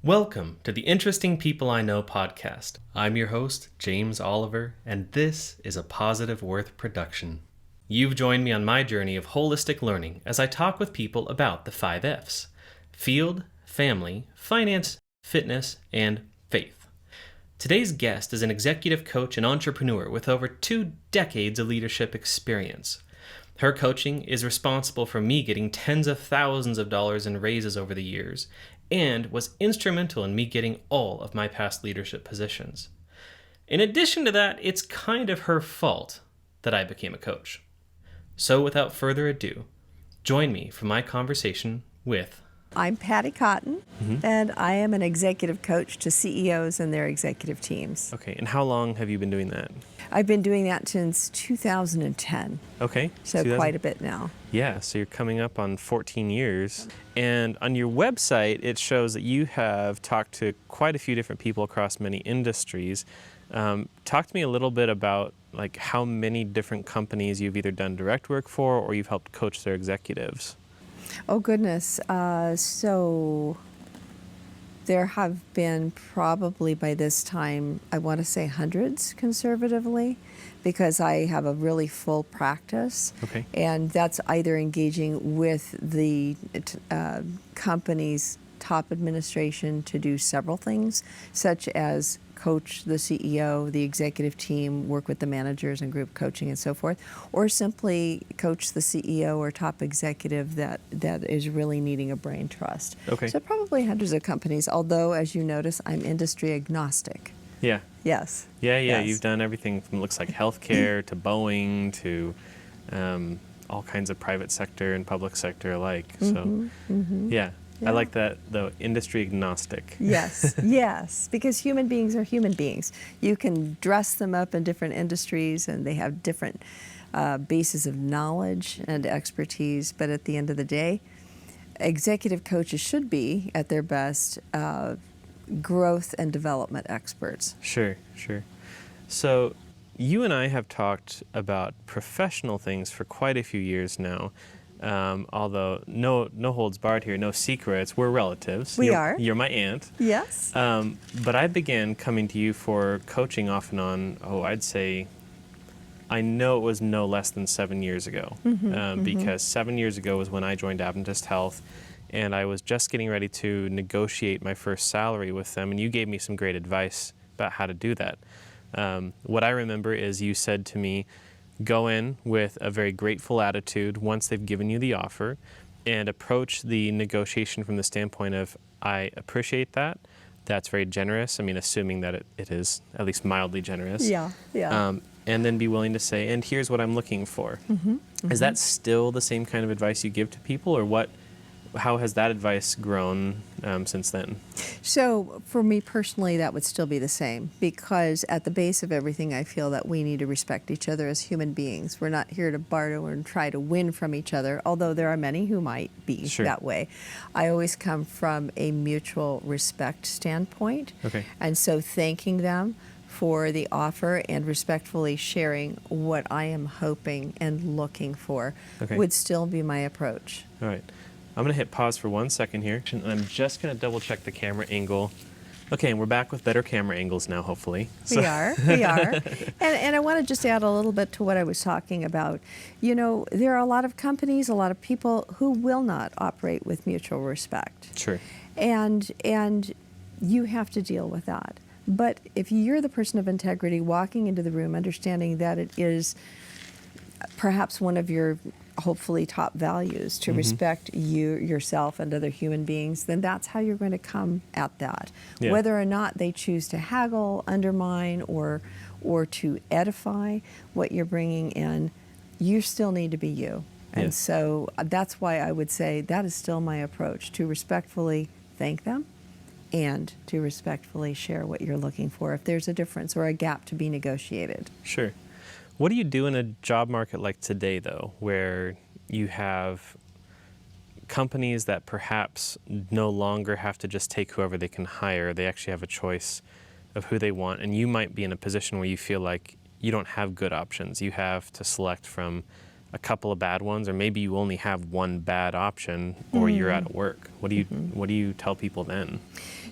Welcome to the Interesting People I Know podcast. I'm your host, James Oliver, and this is a Positive Worth production. You've joined me on my journey of holistic learning as I talk with people about the 5 F's: field, family, finance, fitness, and faith. Today's guest is an executive coach and entrepreneur with over 2 decades of leadership experience. Her coaching is responsible for me getting tens of thousands of dollars in raises over the years, and was instrumental in me getting all of my past leadership positions. In addition to that, it's kind of her fault that I became a coach. So without further ado, join me for my conversation with... I'm Patti Cotton, and I am an executive coach to CEOs and their executive teams. Okay, and how long have you been doing that? I've been doing that since 2010. Okay. So quite a bit now. Yeah, so you're coming up on 14 years. And on your website, it shows that you have talked to quite a few different people across many industries. Talk to me a little bit about how many different companies you've either done direct work for or you've helped coach their executives. Oh, goodness. So there have been probably by this time, I want to say hundreds conservatively, because I have a really full practice. Okay. And that's either engaging with the company's top administration to do several things, such as coach the CEO, the executive team, work with the managers and group coaching and so forth, or simply coach the CEO or top executive that is really needing a brain trust. Okay. So probably hundreds of companies, although, as you notice, I'm industry agnostic. Yeah. Yes. Yeah. Yes. You've done everything from looks like healthcare to Boeing to all kinds of private sector and public sector alike. So, yeah. I like that, the industry agnostic. Yes, yes, because human beings are human beings. You can dress them up in different industries and they have different bases of knowledge and expertise, but at the end of the day, executive coaches should be, at their best, growth and development experts. Sure. So you and I have talked about professional things for quite a few years now. Although no holds barred here, no secrets. We're relatives. You're my aunt. Yes. But I began coming to you for coaching off and on, I'd say, I know it was no less than 7 years ago. Because 7 years ago was when I joined Adventist Health, and I was just getting ready to negotiate my first salary with them, and you gave me some great advice about how to do that. What I remember is you said to me, go in with a very grateful attitude once they've given you the offer and approach the negotiation from the standpoint of, I appreciate that. That's very generous. I mean, assuming that it is at least mildly generous. Yeah. And then be willing to say, and here's what I'm looking for. Is that still the same kind of advice you give to people, or how has that advice grown since then? So for me personally, that would still be the same, because at the base of everything, I feel that we need to respect each other as human beings. We're not here to barter and try to win from each other, although there are many who might be that way. I always come from a mutual respect standpoint. Okay. And so thanking them for the offer and respectfully sharing what I am hoping and looking for would still be my approach. All right. I'm going to hit pause for 1 second here, and I'm just going to double check the camera angle. Okay, and we're back with better camera angles now, hopefully. We are. And I want to just add a little bit to what I was talking about. You know, there are a lot of companies, a lot of people who will not operate with mutual respect. Sure. And you have to deal with that. But if you're the person of integrity walking into the room, understanding that it is perhaps one of your hopefully top values to respect yourself and other human beings, then that's how you're going to come at that. Yeah. Whether or not they choose to haggle, undermine, or to edify what you're bringing in, you still need to be you. And so that's why I would say that is still my approach, to respectfully thank them and to respectfully share what you're looking for if there's a difference or a gap to be negotiated. Sure. What do you do in a job market like today, though, where you have companies that perhaps no longer have to just take whoever they can hire? They actually have a choice of who they want, and you might be in a position where you feel like you don't have good options. You have to select from a couple of bad ones, or maybe you only have one bad option, or you're out of work. What do you tell people then?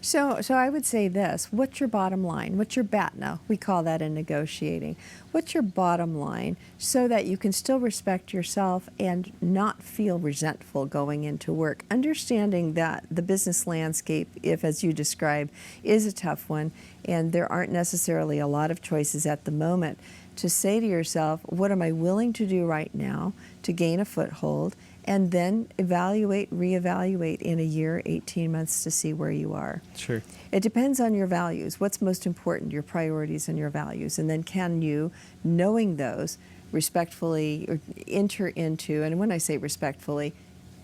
So I would say this: what's your bottom line? What's your BATNA? We call that in negotiating. What's your bottom line, so that you can still respect yourself and not feel resentful going into work? Understanding that the business landscape, if as you describe, is a tough one, and there aren't necessarily a lot of choices at the moment. To say to yourself, what am I willing to do right now to gain a foothold, and then reevaluate in a year, 18 months to see where you are. Sure. It depends on your values. What's most important, your priorities and your values. And then can you, knowing those, respectfully enter into, and when I say respectfully,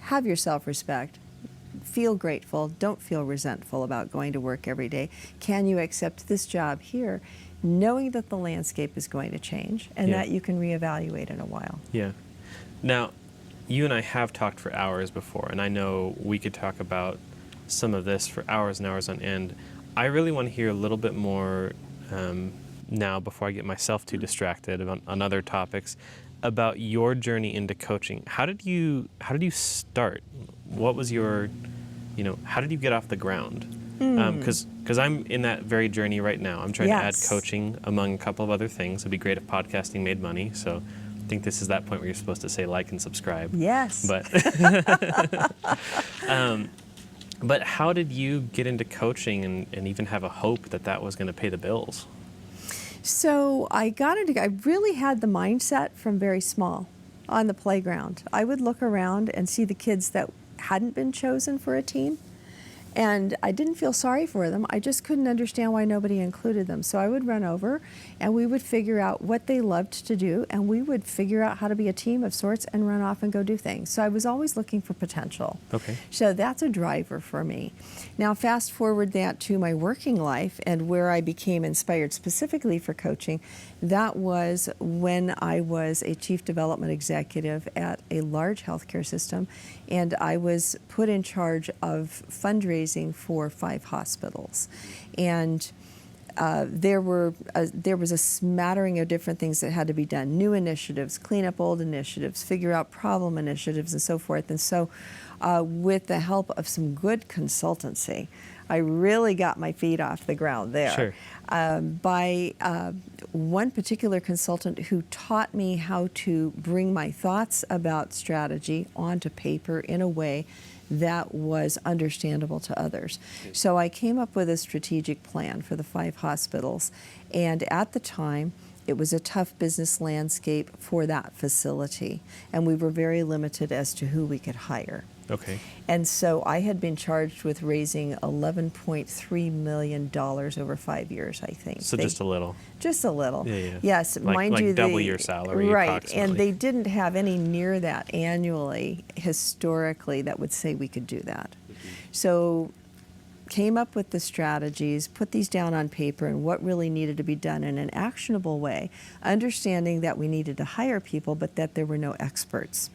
have your self-respect, feel grateful, don't feel resentful about going to work every day. Can you accept this job here, knowing that the landscape is going to change and that you can reevaluate in a while? Yeah. Now, you and I have talked for hours before, and I know we could talk about some of this for hours and hours on end. I really want to hear a little bit more now, before I get myself too distracted on other topics, about your journey into coaching. How did you start? What was your, how did you get off the ground? Because I'm in that very journey right now. I'm trying to add coaching among a couple of other things. It'd be great if podcasting made money. So I think this is that point where you're supposed to say like and subscribe. Yes. But how did you get into coaching and even have a hope that was going to pay the bills? So I really had the mindset from very small on the playground. I would look around and see the kids that hadn't been chosen for a team, and I didn't feel sorry for them. I just couldn't understand why nobody included them. So I would run over and we would figure out what they loved to do, and we would figure out how to be a team of sorts and run off and go do things. So I was always looking for potential. Okay. So that's a driver for me. Now fast forward that to my working life and where I became inspired specifically for coaching. That was when I was a chief development executive at a large healthcare system, and I was put in charge of fundraising for 5 hospitals. And there was a smattering of different things that had to be done: new initiatives, clean up old initiatives, figure out problem initiatives, and so forth. And so with the help of some good consultancy, I really got my feet off the ground there. Sure. By one particular consultant who taught me how to bring my thoughts about strategy onto paper in a way that was understandable to others. So I came up with a strategic plan for the 5 hospitals, and at the time, it was a tough business landscape for that facility, and we were very limited as to who we could hire. Okay. And so I had been charged with raising $11.3 million over 5 years, I think. So just a little. Just a little. Yeah. Yes, mind you, double your salary, right? approximately. And they didn't have any near that annually, historically, that would say we could do that. So came up with the strategies, put these down on paper, and what really needed to be done in an actionable way, understanding that we needed to hire people, but that there were no experts.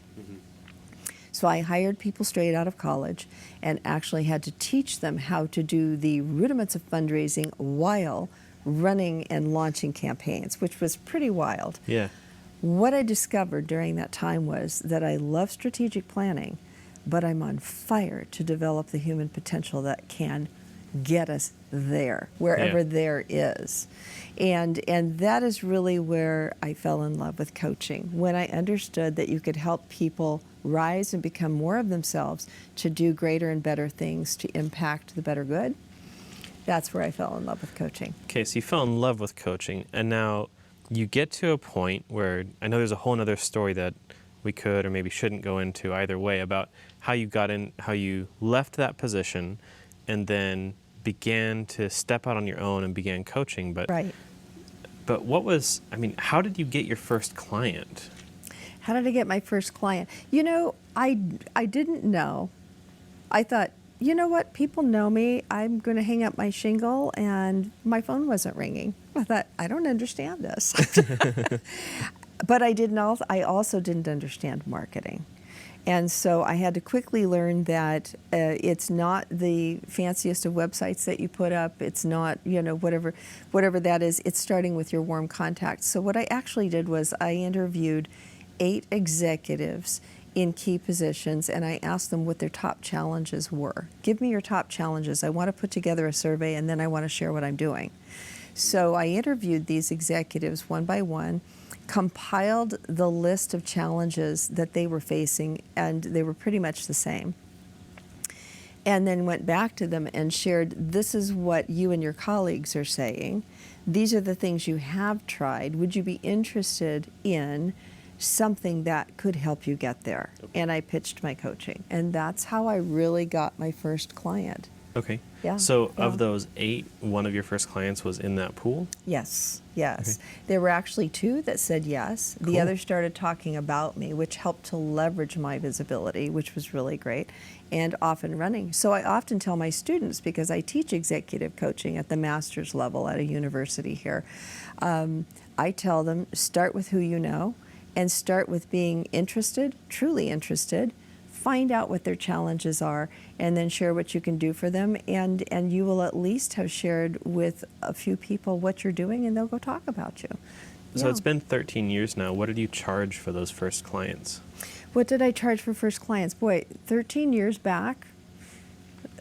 So I hired people straight out of college and actually had to teach them how to do the rudiments of fundraising while running and launching campaigns, which was pretty wild. Yeah. What I discovered during that time was that I love strategic planning, but I'm on fire to develop the human potential that can get us there, wherever there is. And that is really where I fell in love with coaching, when I understood that you could help people rise and become more of themselves to do greater and better things to impact the better good. That's where I fell in love with coaching. Okay, so you fell in love with coaching, and now you get to a point where I know there's a whole other story that we could or maybe shouldn't go into either way about how you got in, how you left that position and then began to step out on your own and began coaching. But right. But how did you get your first client? How did I get my first client? I didn't know. I thought, you know what, people know me. I'm going to hang up my shingle, and my phone wasn't ringing. I thought, I don't understand this. But I also didn't understand marketing. And so I had to quickly learn that it's not the fanciest of websites that you put up. It's not, whatever that is. It's starting with your warm contacts. So what I actually did was I interviewed 8 executives in key positions, and I asked them what their top challenges were. Give me your top challenges. I want to put together a survey, and then I want to share what I'm doing. So I interviewed these executives one by one, compiled the list of challenges that they were facing, and they were pretty much the same. And then went back to them and shared, this is what you and your colleagues are saying. These are the things you have tried. Would you be interested in something that could help you get there? And I pitched my coaching. And that's how I really got my first client. Okay. Yeah. So yeah. of those 8, one of your first clients was in that pool? Yes, yes. Okay. There were actually 2 that said yes. The Cool. others started talking about me, which helped to leverage my visibility, which was really great, and off and running. So I often tell my students, because I teach executive coaching at the master's level at a university here, I tell them, start with who you know, and start with being interested, truly interested. Find out what their challenges are, and then share what you can do for them, and you will at least have shared with a few people what you're doing, and they'll go talk about you. So Yeah. it's been 13 years now. What did you charge for those first clients? What did I charge for first clients? Boy, 13 years back,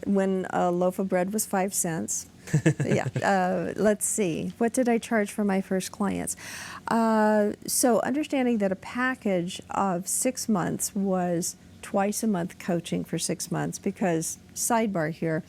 when a loaf of bread was 5 cents. Yeah. Let's see. What did I charge for my first clients? So understanding that a package of 6 months was twice a month coaching for 6 months, because, sidebar here,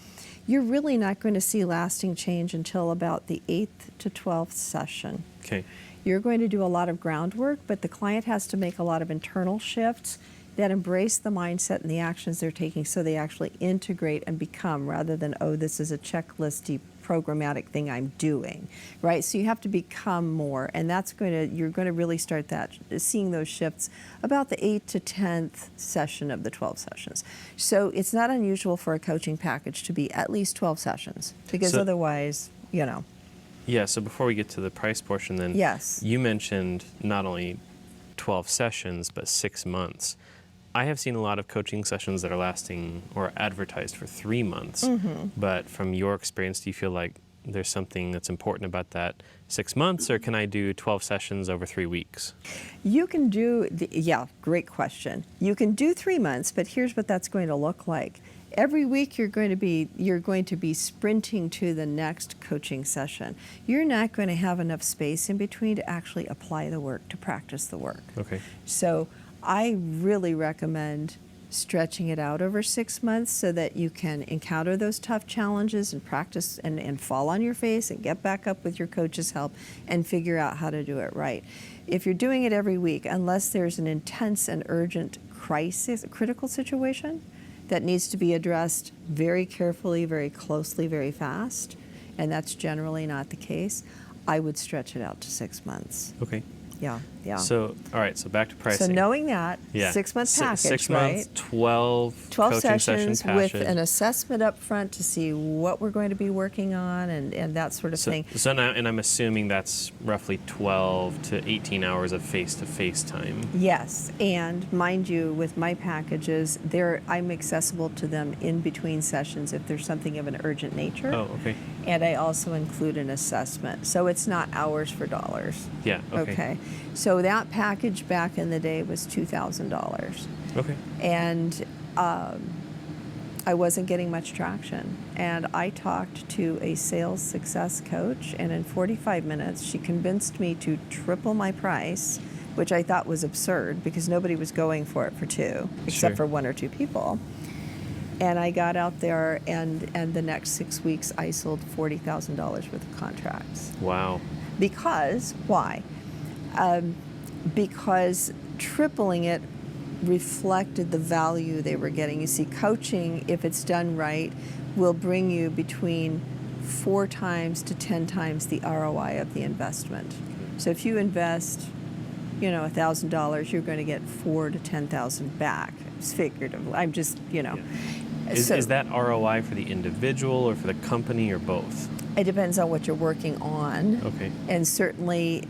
you're really not going to see lasting change until about the 8th to 12th session. Okay. You're going to do a lot of groundwork, but the client has to make a lot of internal shifts that embrace the mindset and the actions they're taking, so they actually integrate and become, rather than, oh, this is a checklisty programmatic thing I'm doing, right? So you have to become more, and you're going to really start seeing those shifts about the 8th to 10th session of the 12 sessions. So it's not unusual for a coaching package to be at least 12 sessions, because otherwise, Yeah, so before we get to the price portion then, Yes. You mentioned not only 12 sessions, but 6 months. I have seen a lot of coaching sessions that are lasting or advertised for 3 months, but from your experience, do you feel like there's something that's important about that 6 months, or can I do 12 sessions over 3 weeks? You can do, great question. You can do 3 months, but here's what that's going to look like. Every week you're going to be sprinting to the next coaching session. You're not going to have enough space in between to actually apply the work, to practice the work. Okay. So I really recommend stretching it out over 6 months so that you can encounter those tough challenges and practice and fall on your face and get back up with your coach's help and figure out how to do it right. If you're doing it every week, unless there's an intense and urgent critical situation that needs to be addressed very carefully, very closely, very fast, and that's generally not the case, I would stretch it out to 6 months. Okay. Yeah. So, all right, so back to pricing. So knowing that, 6 month package, 6 right? months, 12 12 coaching sessions session with package. an assessment up front to see what we're going to be working on and that sort of thing. So now, and I'm assuming that's roughly 12 to 18 hours of face-to-face time. Yes, and mind you, with my packages, I'm accessible to them in between sessions if there's something of an urgent nature. Oh, okay. And I also include an assessment. So it's not hours for dollars. Yeah, okay. So that package back in the day was $2,000. Okay. And I wasn't getting much traction. And I talked to a sales success coach, and in 45 minutes, she convinced me to triple my price, which I thought was absurd because nobody was going for it for 2, except for 1 or 2 people. And I got out there, and the next 6 weeks, I sold $40,000 worth of contracts. Wow. Why? Because tripling it reflected the value they were getting. You see, coaching, if it's done right, will bring you between 4 times to 10 times the ROI of the investment. So if you invest, $1,000, you're going to get 4,000 to 10,000 back. It's figurative. I'm just, Is that ROI for the individual or for the company or both? It depends on what you're working on. Okay. And certainly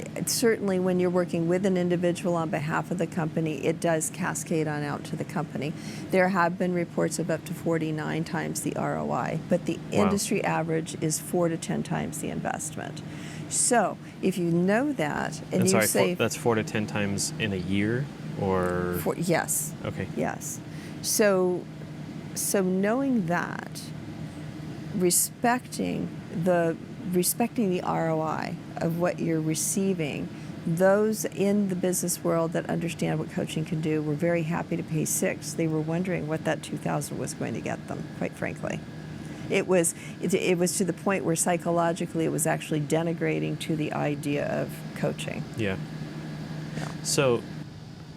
when you're working with an individual on behalf of the company, it does cascade on out to the company. There have been reports of up to 49 times the ROI, but the industry average is 4 to 10 times the investment. So if you know that, and you say that's 4 to 10 times in a year. or? Yes. Okay. Yes. So knowing that, respecting the ROI of what you're receiving, those in the business world that understand what coaching can do were very happy to pay $6,000. They were wondering what that $2,000 was going to get them, quite frankly. It was to the point where psychologically it was actually denigrating to the idea of coaching. Yeah. Yeah. So,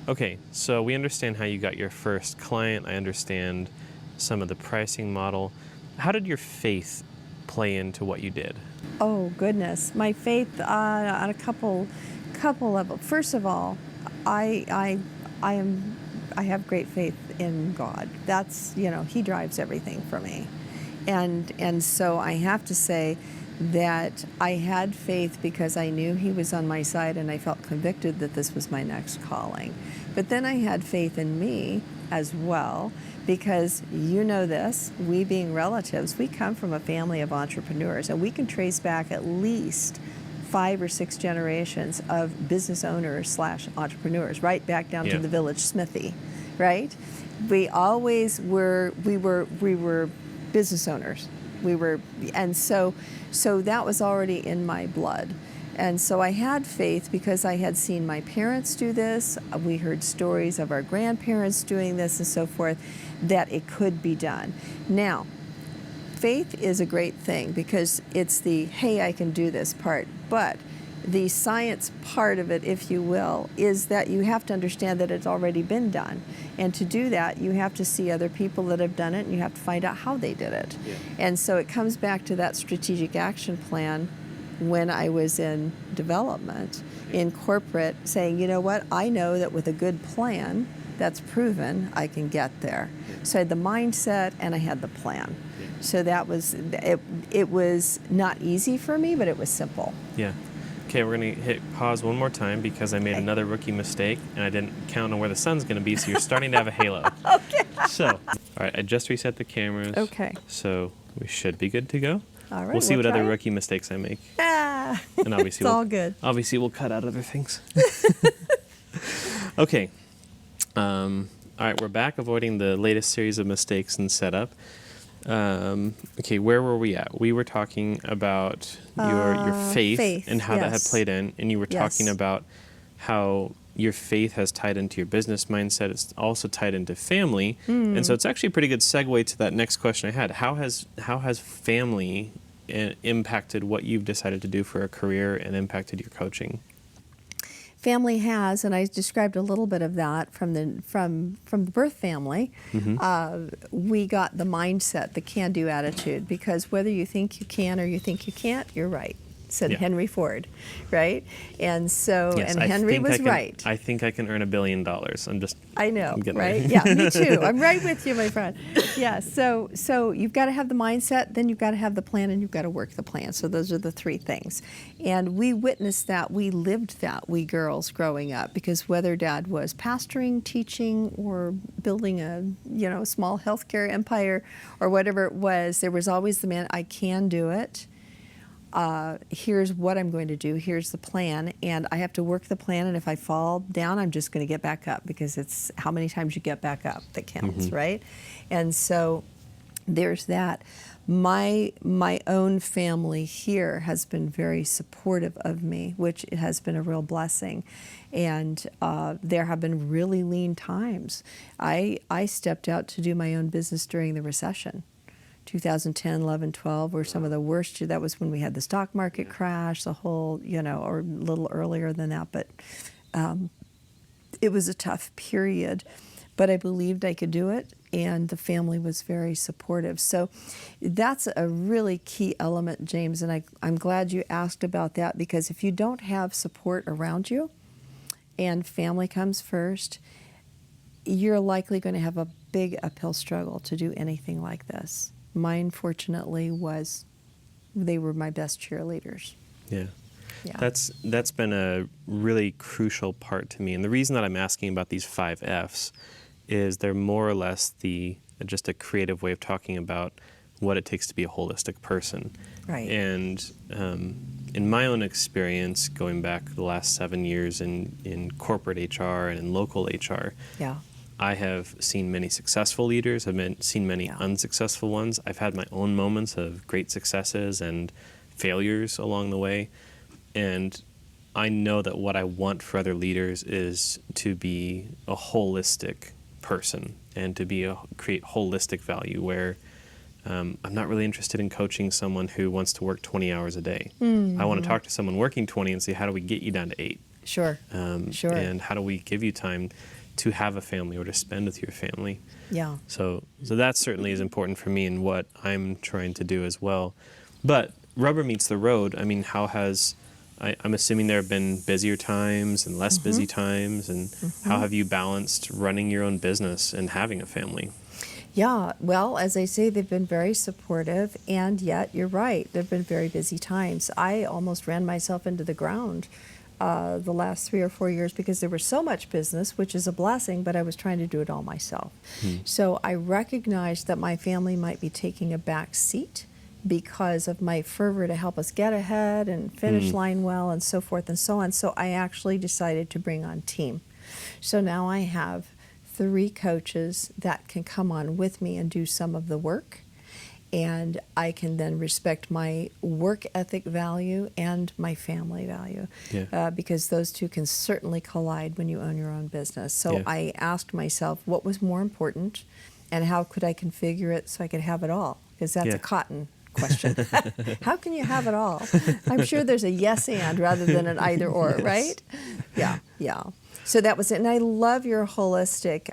okay, so we understand how you got your first client. I understand some of the pricing model. How did your faith play into what you did? Oh goodness, my faith on a couple levels. First of all, I have great faith in God. That's, He drives everything for me. And so I have to say that I had faith because I knew He was on my side and I felt convicted that this was my next calling. But then I had faith in me as well because this, we being relatives, we come from a family of entrepreneurs and we can trace back at least 5 or 6 generations of business owners / entrepreneurs, right back down to the village smithy, right? We always were, we were business owners. And so that was already in my blood. And so I had faith because I had seen my parents do this. We heard stories of our grandparents doing this and so forth, that it could be done. Now, faith is a great thing because it's the, hey, I can do this part. But the science part of it, if you will, is that you have to understand that it's already been done. And to do that, you have to see other people that have done it and you have to find out how they did it. Yeah. And so it comes back to that strategic action plan when I was in development, in corporate, saying, you know what, I know that with a good plan that's proven, I can get there. So I had the mindset and I had the plan. So that was, it was not easy for me, but it was simple. Yeah. Okay, we're going to hit pause one more time because I made another rookie mistake and I didn't count on where the sun's going to be, so you're starting to have a halo. Okay. So, all right, I just reset the cameras. Okay. So we should be good to go. All right. We'll see what other rookie mistakes I make. And obviously it's all good. Obviously, we'll cut out other things. Okay. All right, we're back, avoiding the latest series of mistakes and setup. Okay, where were we at? We were talking about your faith and how that had played in, and you were talking about how your faith has tied into your business mindset. It's also tied into family, and so it's actually a pretty good segue to that next question I had. How has family impacted what you've decided to do for a career and impacted your coaching? Family has, and I described a little bit of that from the birth family. We got the mindset, the can-do attitude, because whether you think you can or you think you can't, you're right, said Henry Ford, right? And so, and Henry was right. I think I can earn $1 billion. I know, right? Yeah, me too. I'm right with you, my friend. Yeah, so you've got to have the mindset, then you've got to have the plan, and you've got to work the plan. So those are the 3 things. And we witnessed that, we lived that, we girls growing up, because whether Dad was pastoring, teaching, or building a small healthcare empire or whatever it was, there was always the man, I can do it. Here's what I'm going to do, here's the plan, and I have to work the plan, and if I fall down, I'm just going to get back up, because it's how many times you get back up that counts, right? And so there's that. My own family here has been very supportive of me, which has been a real blessing. And there have been really lean times. I stepped out to do my own business during the recession. 2010, 11, 12 were some of the worst. That was when we had the stock market crash, the whole, or a little earlier than that. But it was a tough period. But I believed I could do it, and the family was very supportive. So that's a really key element, James, and I'm glad you asked about that, because if you don't have support around you and family comes first, you're likely going to have a big uphill struggle to do anything like this. Mine, fortunately, they were my best cheerleaders. Yeah. That's been a really crucial part to me. And the reason that I'm asking about these 5 F's is they're more or less just a creative way of talking about what it takes to be a holistic person. Right. And in my own experience, going back the last 7 years in corporate HR and in local HR, Yeah. I have seen many successful leaders. I've seen many unsuccessful ones. I've had my own moments of great successes and failures along the way. And I know that what I want for other leaders is to be a holistic person and to create holistic value where I'm not really interested in coaching someone who wants to work 20 hours a day. I want to talk to someone working 20 and say, how do we get you down to 8? Sure. Sure. And how do we give you time to have a family or to spend with your family? Yeah. So that certainly is important for me and what I'm trying to do as well. But rubber meets the road. I mean, I'm assuming there have been busier times and less busy times, and how have you balanced running your own business and having a family? Yeah, well, as I say, they've been very supportive, and yet you're right, they've been very busy times. I almost ran myself into the ground the last 3 or 4 years because there was so much business, which is a blessing, but I was trying to do it all myself. So I recognized that my family might be taking a back seat because of my fervor to help us get ahead and finish line well and so forth and so on. So I actually decided to bring on team. So now I have 3 coaches that can come on with me and do some of the work, and I can then respect my work ethic value and my family value, because those two can certainly collide when you own your own business. So I asked myself what was more important and how could I configure it so I could have it all, because that's a cotton question. How can you have it all? I'm sure there's a yes and rather than an either or, right? Yeah. So that was it. And I love your holistic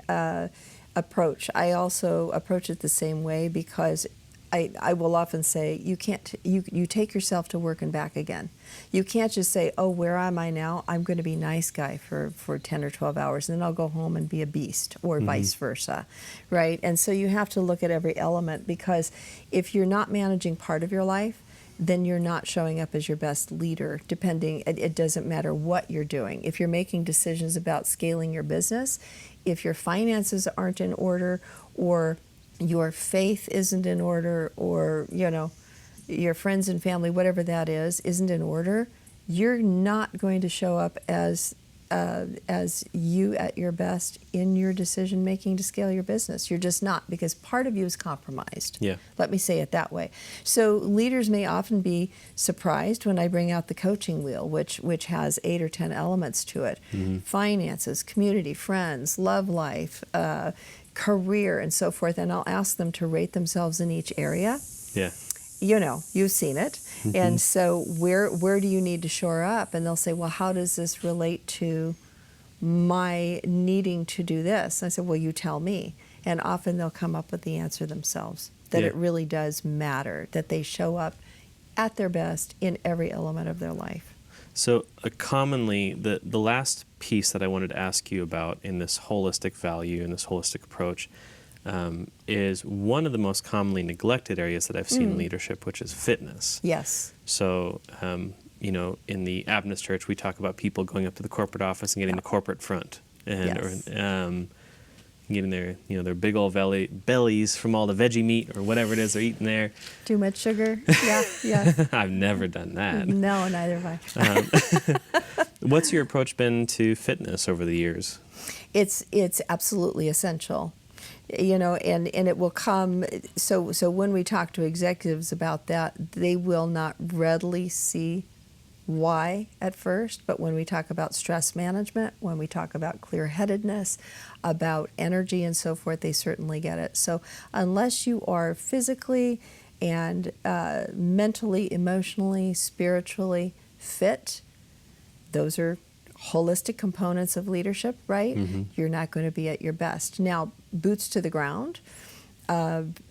approach. I also approach it the same way because I will often say you take yourself to work and back again. You can't just say, oh, where am I now? I'm going to be nice guy for 10 or 12 hours, and then I'll go home and be a beast, or vice versa, right? And so you have to look at every element, because if you're not managing part of your life, then you're not showing up as your best leader, it doesn't matter what you're doing. If you're making decisions about scaling your business, if your finances aren't in order, or your faith isn't in order, or, your friends and family, whatever that is, isn't in order, you're not going to show up as you at your best in your decision making to scale your business. You're just not, because part of you is compromised. Let me say it that way. So leaders may often be surprised when I bring out the coaching wheel, which has 8 or 10 elements to it. Finances, community, friends, love life, career, and so forth. And I'll ask them to rate themselves in each area. You've seen it. And so where do you need to shore up? And they'll say, well, how does this relate to my needing to do this? And I said, well, you tell me. And often they'll come up with the answer themselves, that it really does matter, that they show up at their best in every element of their life. So commonly, the last piece that I wanted to ask you about in this holistic value and this holistic approach is one of the most commonly neglected areas that I've seen in leadership, which is fitness. Yes. So, in the Adventist Church, we talk about people going up to the corporate office and getting the corporate front, and getting their big old bellies from all the veggie meat or whatever it is they're eating there. Too much sugar? Yeah. I've never done that. No, neither have I. What's your approach been to fitness over the years? It's absolutely essential. And it will come, so when we talk to executives about that, they will not readily see why at first, but when we talk about stress management, when we talk about clear-headedness, about energy and so forth, they certainly get it. So unless you are physically and mentally, emotionally, spiritually fit, those are holistic components of leadership, right? You're not going to be at your best. Now, boots to the ground,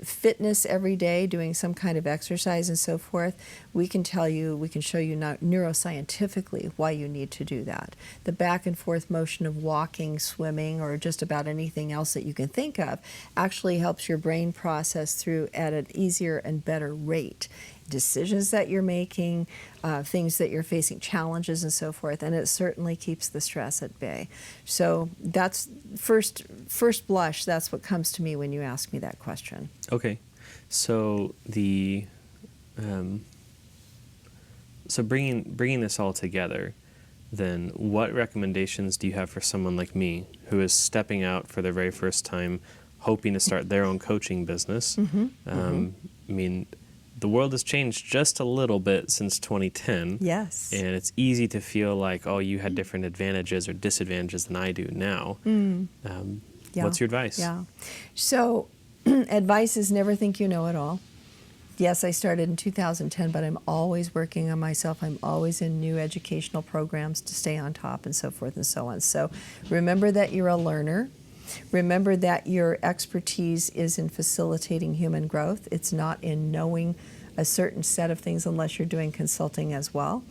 fitness every day, doing some kind of exercise and so forth, we can show you neuroscientifically why you need to do that. The back and forth motion of walking, swimming, or just about anything else that you can think of actually helps your brain process through at an easier and better rate. Decisions that you're making, things that you're facing, challenges and so forth, and it certainly keeps the stress at bay. So that's first blush, that's what comes to me when you ask me that question. Okay, so the So bringing this all together, then what recommendations do you have for someone like me who is stepping out for the very first time, hoping to start their own coaching business? I mean, the world has changed just a little bit since 2010. Yes. And it's easy to feel like, oh, you had different advantages or disadvantages than I do now. What's your advice? Yeah. So advice is never think you know it all. Yes, I started in 2010, but I'm always working on myself. I'm always in new educational programs to stay on top and so forth and so on. So remember that you're a learner. Remember that your expertise is in facilitating human growth. It's not in knowing a certain set of things unless you're doing consulting as well.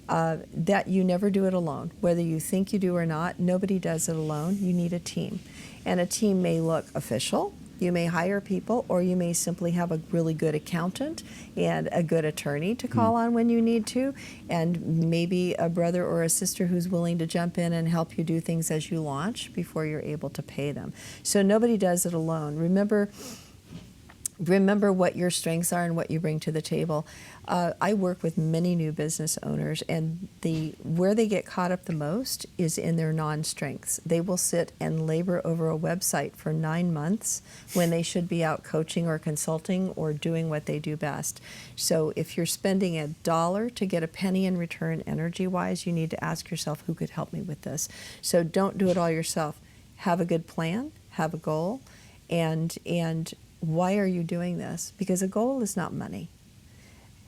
That you never do it alone. Whether you think you do or not, nobody does it alone. You need a team. And a team may look official. You may hire people, or you may simply have a really good accountant and a good attorney to call on when you need to, and maybe a brother or a sister who's willing to jump in and help you do things as you launch before you're able to pay them. So nobody does it alone. Remember what your strengths are and what you bring to the table. I work with many new business owners, and where they get caught up the most is in their non-strengths. They will sit and labor over a website for 9 months when they should be out coaching or consulting or doing what they do best. So if you're spending $1 to get a penny in return energy-wise, you need to ask yourself, who could help me with this? So don't do it all yourself. Have a good plan, have a goal, and why are you doing this? Because a goal is not money.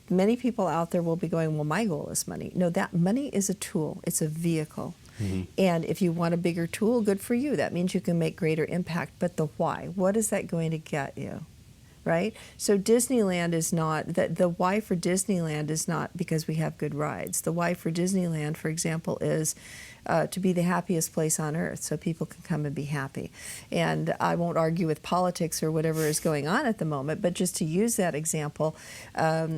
Many people out there will be going, well, my goal is money. No, that money is a tool. It's a vehicle. And if you want a bigger tool, good for you. That means you can make greater impact. But the why, what is that going to get you? Right? So Disneyland is not, the why for Disneyland is not because we have good rides. The why for Disneyland, for example, is to be the happiest place on earth so people can come and be happy. And I won't argue with politics or whatever is going on at the moment, but just to use that example,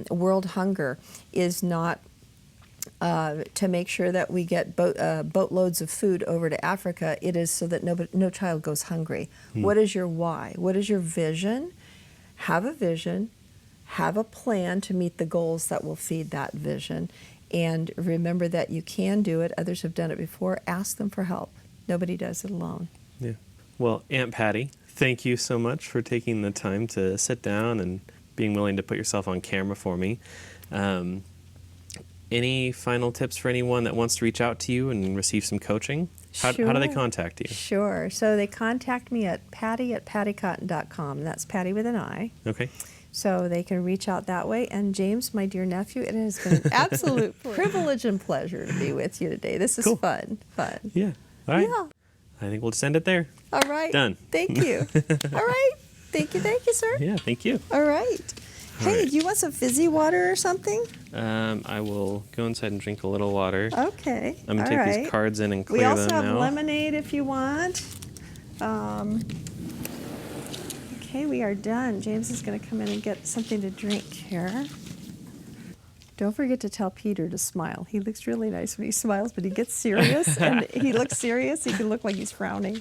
world hunger is not to make sure that we get boatloads of food over to Africa. It is so that no child goes hungry. What is your why? What is your vision? Have a vision, have a plan to meet the goals that will feed that vision, and remember that you can do it. Others have done it before. Ask them for help. Nobody does it alone. Yeah. Well, Aunt Patti, thank you so much for taking the time to sit down and being willing to put yourself on camera for me. Any final tips for anyone that wants to reach out to you and receive some coaching? How do they contact you? Sure. So they contact me at Patti@patticotton.com. And that's Patti with an I. Okay. So they can reach out that way. And James, my dear nephew, it has been an absolute privilege and pleasure to be with you today. This is cool. fun. Yeah. All right. Yeah. I think we'll just end it there. All right. Done. Thank you. All right. Thank you, sir. Yeah, thank you. All right. Hey, right. do you want some fizzy water or something? I will go inside and drink a little water. Okay. I'm going to take these cards in and clear them now. We also have lemonade if you want. Okay, we are done. James is going to come in and get something to drink here. Don't forget to tell Peter to smile. He looks really nice when he smiles, but he gets serious, and he looks serious. He can look like he's frowning.